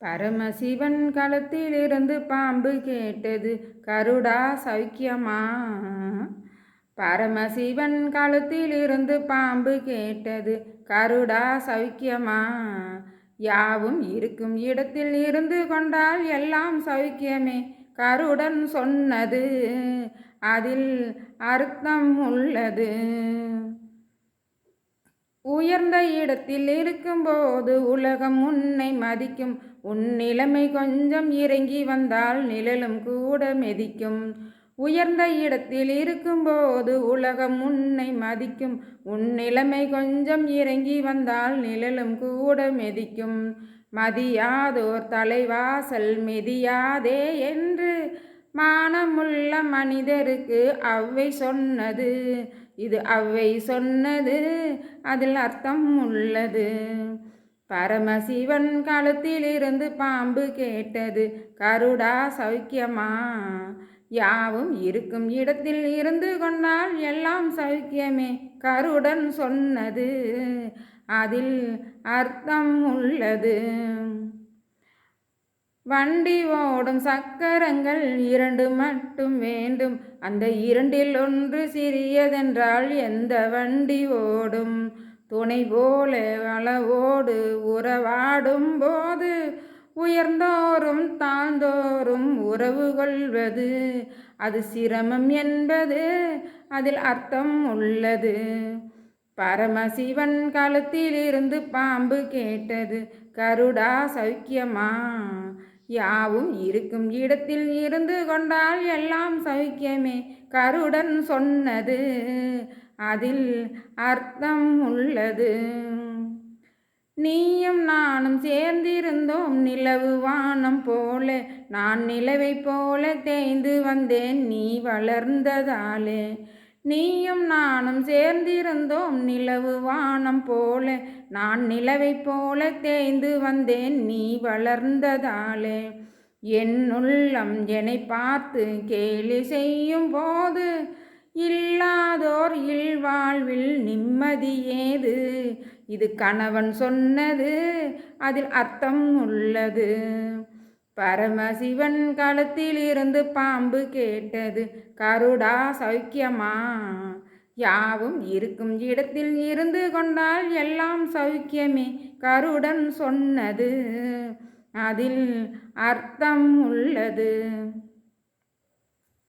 பரமசிவன் களத்திலிருந்து பாம்பு கேட்டது, கருடா சௌக்கியமா? பரமசிவன் களத்திலிருந்து பாம்பு கேட்டது, கருடா சௌக்கியமா? யாவும் இருக்கும் இடத்தில் இருந்து கொண்டால் எல்லாம் சௌக்கியமே, கருடன் சொன்னது அதில் அர்த்தம் உள்ளது. உயர்ந்த இடத்தில் இருக்கும்போது உலகம் உன்னை மதிக்கும், உன் நிலைமை கொஞ்சம் இறங்கி வந்தால் நிழலும் கூட மெதிக்கும். உயர்ந்த இடத்தில் இருக்கும்போது உலகம் உன்னை மதிக்கும், உன் நிலைமை கொஞ்சம் இறங்கி வந்தால் நிழலும் கூட மெதிக்கும். மதியாதோர் தலைவாசல் மிதியாதே என்று மானமுள்ள மனிதருக்கு அவ்வை சொன்னது, இது அவ்வை சொன்னது, அதில் அர்த்தம் உள்ளது. பரமசிவன் களத்திலிருந்து பாம்பு கேட்டது, கருடா சௌக்கியமா? யாவும் இருக்கும் இடத்தில் இருந்து கொண்டால் எல்லாம் சௌக்கியமே, கருடன் சொன்னது அதில் அர்த்தம் உள்ளது. வண்டி ஓடும் சக்கரங்கள் 2 மட்டும் வேண்டும், அந்த 2ல் ஒன்று சிறியதென்றால் எந்த வண்டி ஓடும்? துணை போல அளவோடு உறவாடும் போது உயர்ந்தோறும் தாழ்ந்தோறும் உறவு கொள்வது அது சிரமம் என்பது அதில் அர்த்தம் உள்ளது. பரமசிவன் களத்திலிருந்து பாம்பு கேட்டது, கருடா சௌக்கியமா? யாவும் இருக்கும் இடத்தில் இருந்து கொண்டால் எல்லாம் சௌக்கியமே, கருடன் சொன்னது அதில் அர்த்தம் உள்ளது. நீயும் நானும் சேர்ந்திருந்தோம் நிலவு வானம் போல, நான் நிலவை போல தேய்ந்து வந்தேன் நீ வளர்ந்ததாலே. நீயும் நானும் சேர்ந்திருந்தோம் நிலவு வானம் போல, நான் நிலவை போல தேய்ந்து வந்தேன் நீ வளர்ந்ததாலே. என் உள்ளம் என்னை பார்த்து கேலி செய்யும் போது இல்லாதோர் இல்வாழ்வில் நிம்மதி ஏது? இது கணவன் சொன்னது, அதில் அர்த்தம் உள்ளது. பரமசிவன் களத்திலிருந்து பாம்பு கேட்டது, கருடா சௌக்கியமா? யாவும் இருக்கும் இடத்தில் இருந்து கொண்டால் எல்லாம் சௌக்கியமே, கருடன் சொன்னது அதில் அர்த்தம் உள்ளது.